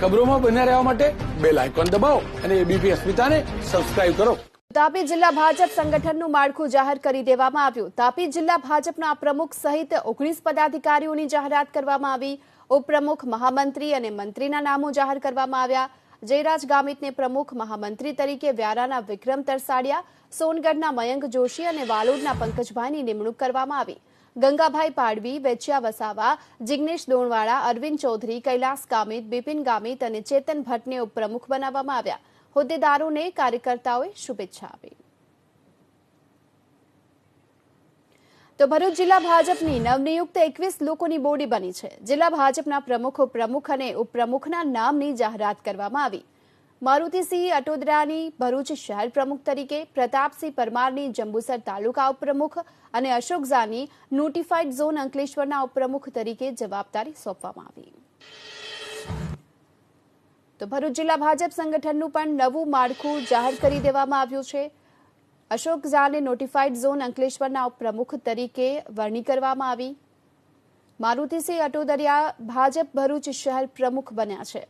ખબરોમાં બન્યા રહેવા માટે બેલ આઇકોન દબાવો અને એબીપી અસ્મિતાને સબસ્ક્રાઇબ કરો। તાપી જિલ્લા ભાજપ સંગઠનનું માળખું જાહેર કરી દેવામાં આવ્યું। તાપી જિલ્લા ભાજપના પ્રમુખ સહિત 19 પદાધિકારીઓની જાહેરાત કરવામાં આવી। ઉપપ્રમુખ, મહામંત્રી અને મંત્રીના નામો જાહેર કરવામાં આવ્યા। જયરાજ ગામિતને પ્રમુખ મહામંત્રી તરીકે વ્યારાના વિક્રમ તરસાડિયા, સોનગઢના મયંક જોશી અને વાલોડના પંકજભાઈની નિમણૂક કરવામાં આવી। ગંગાભાઈ પાડવી, વેચ્યા વસાવા, જિગ્નેશ દોણવાળા, અરવિંદ ચૌધરી, કૈલાસ ગામિત, બિપિન ગામિત અને ચેતન ભટ્ટને ઉપપ્રમુખ બનાવવામાં આવ્યા। હોદ્દેદારોને કાર્યકર્તાઓએ શુભેચ્છા આપી। તો ભરૂચ જિલ્લા ભાજપની નવનિયુક્ત 21 લોકોની બોડી બની છે। જિલ્લા ભાજપના પ્રમુખ, ઉપપ્રમુખ અને ઉપપ્રમુખના નામની જાહેરાત કરવામાં આવી। મારુતિસિંહ અટોદરાની ભરૂચ શહેર પ્રમુખ તરીકે, પ્રતાપસિંહ પરમારની જંબુસર તાલુકા ઉપપ્રમુખ અને અશોક ઝાની નોટિફાઈડ ઝોન અંકલેશ્વરના ઉપપ્રમુખ તરીકે જવાબદારી સોંપવામાં આવી। તો ભરૂચ જિલ્લા ભાજપ સંગઠનનું પણ નવું માળખું જાહેર કરી દેવામાં આવ્યું છે। અશોક ઝાને નોટિફાઈડ ઝોન અંકલેશ્વરના ઉપપ્રમુખ તરીકે વરણી કરવામાં આવી। મારુતિસિંહ અટોદરિયા ભાજપ ભરૂચ શહેર પ્રમુખ બન્યા છે।